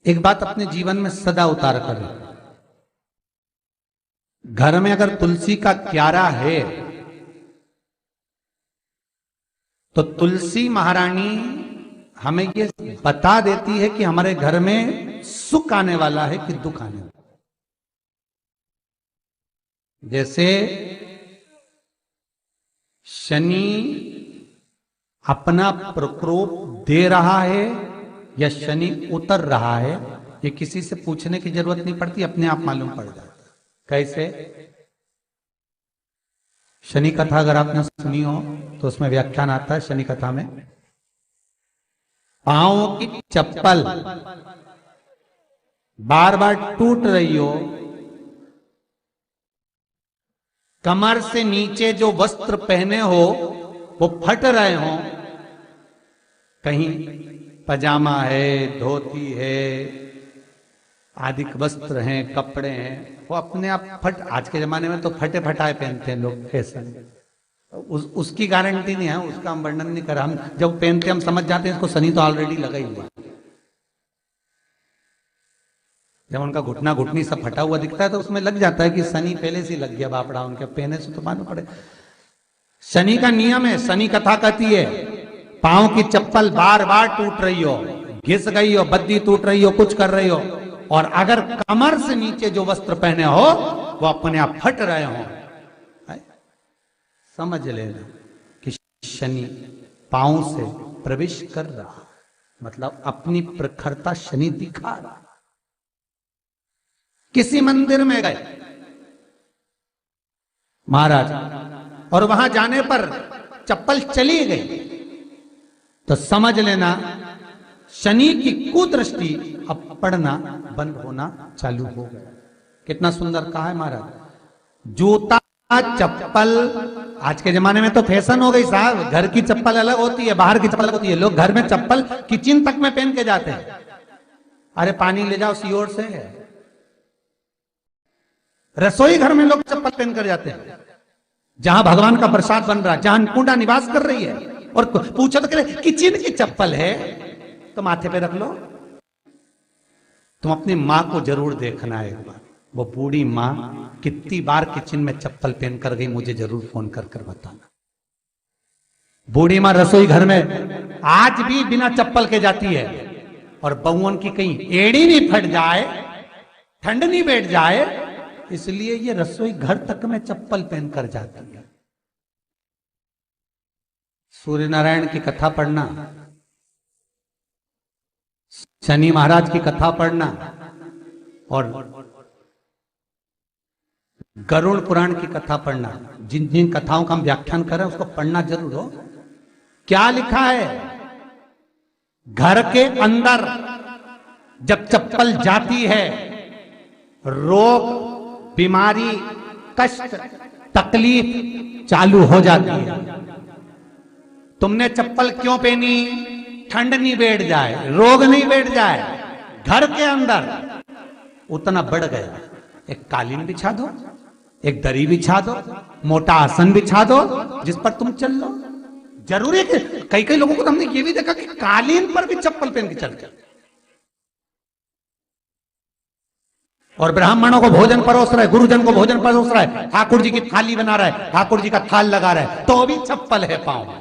एक बात अपने जीवन में सदा उतार करें, घर में अगर तुलसी का क्यारा है तो तुलसी महारानी हमें ये बता देती है कि हमारे घर में सुख आने वाला है कि दुख आने वाला है। जैसे शनि अपना प्रकोप दे रहा है या शनि उतर रहा है, ये किसी से पूछने की जरूरत नहीं पड़ती, अपने आप मालूम पड़ जाता है। कैसे? शनि कथा अगर आपने सुनी हो तो उसमें व्याख्यान आता है शनि कथा में, पांव की चप्पल बार बार टूट रही हो, कमर से नीचे जो वस्त्र पहने हो वो फट रहे हो, कहीं पजामा है, धोती है, आदि वस्त्र हैं, कपड़े हैं, वो अपने आप फट, आज के जमाने में तो फटे फटाए पहनते हैं लोग, फैशन। उसकी गारंटी नहीं है, उसका हम वर्णन नहीं कर रहा। हम जब पहनते हम समझ जाते हैं इसको शनि तो ऑलरेडी लगा ही हुआ। जब उनका घुटना घुटनी सब फटा हुआ दिखता है तो उसमें लग जाता है कि शनि पहले से लग गया बापड़ा, उनके पहने से तो मालूम पड़े। शनि का नियम है, शनि कथा कहती है पांव की चप्पल बार बार टूट रही हो, घिस गई हो, बद्दी टूट रही हो, कुछ कर रही हो, और अगर कमर से नीचे जो वस्त्र पहने हो वो अपने आप फट रहे हो, समझ लेना कि शनि पांव से प्रवेश कर रहा, मतलब अपनी प्रखरता शनि दिखा रहा। किसी मंदिर में गए महाराज और वहां जाने पर चप्पल चली गई तो समझ लेना शनि की कुदृष्टि अब पड़ना बंद होना चालू हो गया। कितना सुंदर कहा है महाराज। जूता चप्पल आज के जमाने में तो फैशन हो गई साहब, घर की चप्पल अलग होती है, बाहर की चप्पल अलग होती है। लोग घर में चप्पल किचन तक में पहन के जाते हैं। अरे पानी ले जाओ सियोर से, रसोई घर में लोग चप्पल पहन कर जाते हैं, जहां भगवान का प्रसाद बन रहा है, जहां अन्नपूर्णा निवास कर रही है, और पूछो तो कह किचन की चप्पल है तो माथे पे रख लो। तुम अपनी मां को जरूर देखना है एक बार, वो बूढ़ी मां कितनी बार किचन में चप्पल पहन कर गई, मुझे जरूर फोन कर कर बताना। बूढ़ी मां रसोई घर में आज भी बिना चप्पल के जाती है, और बहुओं की कहीं एड़ी नहीं फट जाए, ठंड नहीं बैठ जाए, इसलिए ये रसोई घर तक में चप्पल पहन कर जाती है। सूर्य नारायण की कथा पढ़ना, शनि महाराज की कथा पढ़ना, और गरुड़ पुराण की कथा पढ़ना, जिन जिन कथाओं का हम व्याख्यान कर रहे हैं उसको पढ़ना जरूर हो। क्या लिखा है? घर के अंदर जब चप्पल जाती है, रोग, बीमारी, कष्ट, तकलीफ चालू हो जाती है। तुमने चप्पल क्यों पहनी? ठंड नहीं बैठ जाए, रोग नहीं बैठ जाए। घर के अंदर उतना बढ़ गया, एक कालीन बिछा दो, एक दरी बिछा दो, मोटा आसन बिछा दो, जिस पर तुम चल लो। जरूरी है कि कई कई लोगों को तो हमने ये भी देखा कि कालीन पर भी चप्पल पहन के चलते, और ब्राह्मणों को भोजन परोस रहा है, गुरुजन को भोजन परोस रहा है, ठाकुर जी की थाली बना रहा है, ठाकुर जी का थाल लगा रहा है, तो भी चप्पल है पांव में।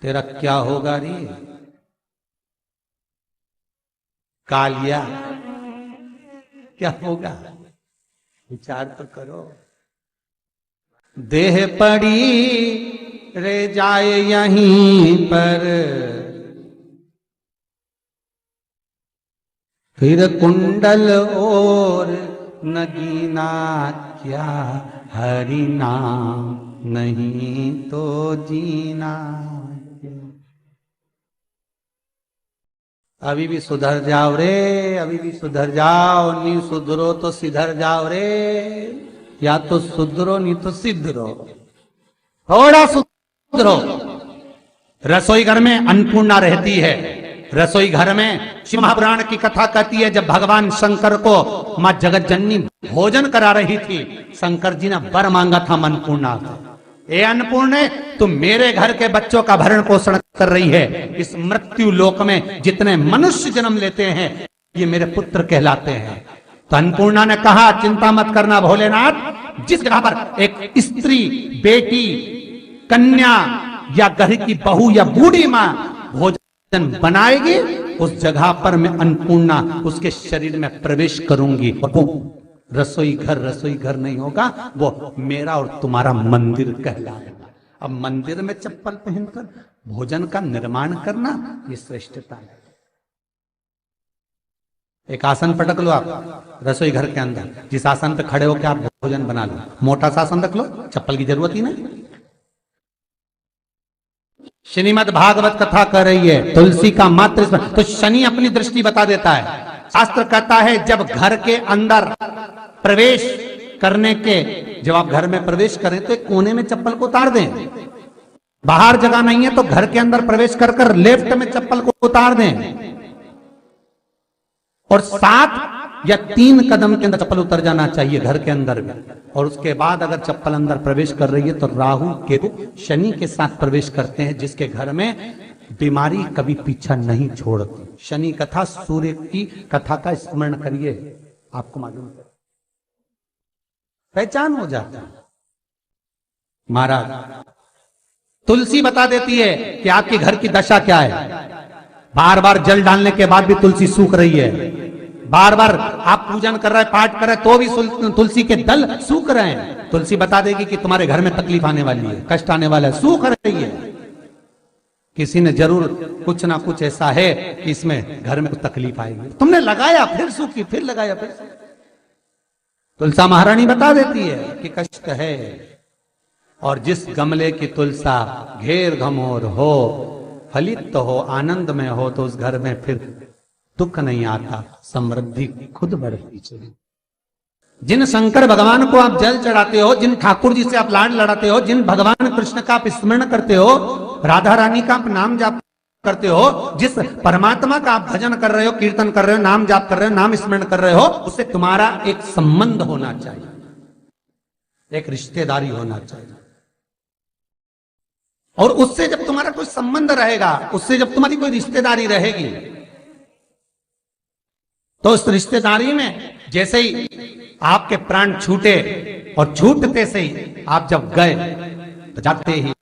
तेरा क्या होगा रे कालिया, क्या होगा? विचार तो करो। देह पड़ी रे जाए यहीं पर, फिर कुंडल और नगीना, क्या हरि नाम नहीं तो जीना। अभी भी सुधर जाओ रे, अभी भी सुधर जाओ, नहीं सुधरो तो सिधर जाओ रे, या तो सुधरो नहीं तो सिद्धरो, थोड़ा सुधरो। रसोई घर में अन्नपूर्णा रहती है, रसोई घर में शिव महापुराण की कथा कहती है जब भगवान शंकर को मां जगत जननी भोजन करा रही थी, शंकर जी ने वर मांगा था अन्नपूर्णा से, ए अन्नपूर्णे, तुम मेरे घर के बच्चों का भरण पोषण कर रही है। इस मृत्यु लोक में जितने मनुष्य जन्म लेते हैं ये मेरे पुत्र कहलाते हैं। तो अन्नपूर्णा ने कहा, चिंता मत करना भोलेनाथ, जिस जगह पर एक स्त्री, बेटी, कन्या या घर की बहू या बूढ़ी मां भोजन बनाएगी, उस जगह पर मैं अन्नपूर्णा उसके शरीर में प्रवेश करूंगी। वो रसोई घर नहीं होगा, वो मेरा और तुम्हारा मंदिर कहलाएगा। अब मंदिर में चप्पल पहनकर भोजन का निर्माण करना ये श्रेष्ठता है। एक आसन पटक लो आप रसोई घर के अंदर, जिस आसन पे खड़े होकर आप भोजन बना लो। मोटा सा आसन रख लो, चप्पल की जरूरत ही नहीं। श्रीमद् भागवत कथा कर रही है, तुलसी का मात्र तो शनि अपनी दृष्टि बता देता है। शास्त्र कहता है जब घर के अंदर प्रवेश करने के, जब आप घर में प्रवेश करें तो एक कोने में चप्पल को उतार दें। बाहर जगह नहीं है तो घर के अंदर प्रवेश कर कर लेफ्ट में चप्पल को उतार दें और 7 या 3 कदम के अंदर चप्पल उतर जाना चाहिए घर के अंदर में। और उसके बाद अगर चप्पल अंदर प्रवेश कर रही है तो राहु केतु शनि के साथ प्रवेश करते हैं, जिसके घर में बीमारी कभी पीछा नहीं छोड़ती। शनि कथा, सूर्य की कथा का स्मरण करिए, आपको मालूम है, पहचान हो जाता है। महाराज तुलसी बता देती है कि आपके घर की दशा क्या है। बार बार जल डालने के बाद भी तुलसी सूख रही है, बार बार आप पूजन कर रहे हैं, पाठ कर रहे हैं तो भी तुलसी के दल सूख रहे हैं। तुलसी बता देगी कि तुम्हारे घर में तकलीफ आने वाली है, कष्ट आने वाला है, सूख रही है। किसी ने जरूर कुछ ना कुछ ऐसा है कि इसमें घर में कुछ तकलीफ आएगी, तुमने लगाया फिर सूखी, फिर लगाया फिर सूखी। तुलसा महारानी बता देती है कि कष्ट है। और जिस गमले की तुलसा घेर घमोर हो, फलित तो हो, आनंद में हो, तो उस घर में फिर दुख नहीं आता, समृद्धि खुद बढ़ती चली। जिन शंकर भगवान को आप जल चढ़ाते हो, जिन ठाकुर जी से आप लाड लड़ाते हो, जिन भगवान कृष्ण का आप स्मरण करते हो, राधा रानी का आप नाम जाप करते हो, जिस परमात्मा का आप भजन कर रहे हो, कीर्तन कर रहे हो, नाम जाप कर रहे हो, नाम स्मरण कर रहे हो, उससे तुम्हारा एक संबंध होना चाहिए, एक रिश्तेदारी होना चाहिए। और उससे जब तुम्हारा कोई संबंध रहेगा, उससे जब तुम्हारी कोई रिश्तेदारी रहेगी, तो उस रिश्तेदारी में जैसे ही आपके प्राण छूटे और छूटते से ही आप जब गए तो जाते ही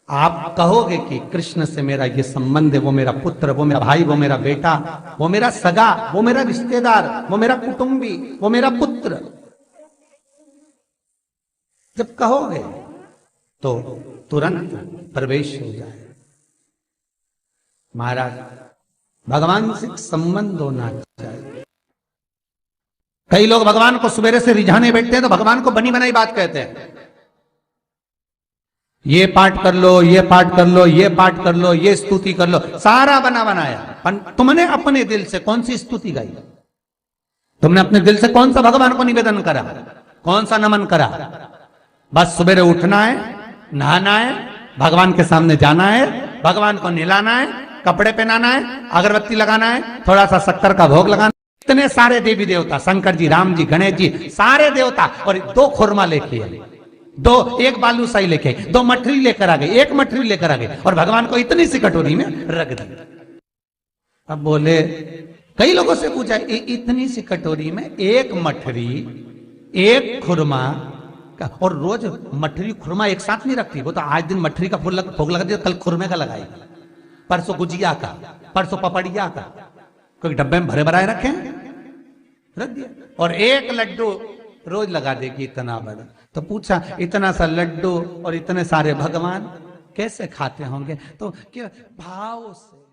आप कहोगे कि कृष्ण से मेरा ये संबंध है, वो मेरा पुत्र, वो मेरा भाई, वो मेरा बेटा, वो मेरा सगा, वो मेरा रिश्तेदार, वो मेरा कुटुंबी, वो मेरा पुत्र। जब कहोगे तो तुरंत प्रवेश हो जाए। महाराज भगवान से संबंध होना चाहिए। कई लोग भगवान को सवेरे से रिझाने बैठते हैं तो भगवान को बनी बनाई बात कहते हैं। ये पाठ कर लो, ये पाठ कर लो, ये पाठ कर लो, ये स्तुति कर लो, सारा बना बनाया। तुमने अपने दिल से कौन सी स्तुति गाई? तुमने अपने दिल से कौन सा भगवान को निवेदन करा, कौन सा नमन करा? बस सवेरे उठना है, नहाना है, भगवान के सामने जाना है, भगवान को नहलाना है, कपड़े पहनाना है, अगरबत्ती लगाना है, थोड़ा सा शक्कर का भोग लगाना। इतने सारे देवी देवता, शंकर जी, राम जी, गणेश जी, सारे देवता, और 2 खुरमा लेके आए, 1 बालूशाही लेके आई, 2 मठरी लेकर आ गए, 1 मठरी लेकर आ गए, और भगवान को इतनी सी कटोरी में रख दिया। अब बोले, कई लोगों से पूछा, इतनी सी कटोरी में 1 मठरी, 1 खुरमा, और रोज मठरी खुरमा एक साथ नहीं रखती। वो तो आज दिन मठरी का भोग लगा दिया, कल खुरमे का लगाएगी, परसों गुजिया का, परसों पपड़िया का, कोई डब्बे में भरे भराए रखे, रख दिया। और 1 लड्डू रोज लगा देगी, इतना बड़ा। तो पूछा, इतना सा लड्डू और इतने सारे भगवान कैसे खाते होंगे? तो क्या भाव से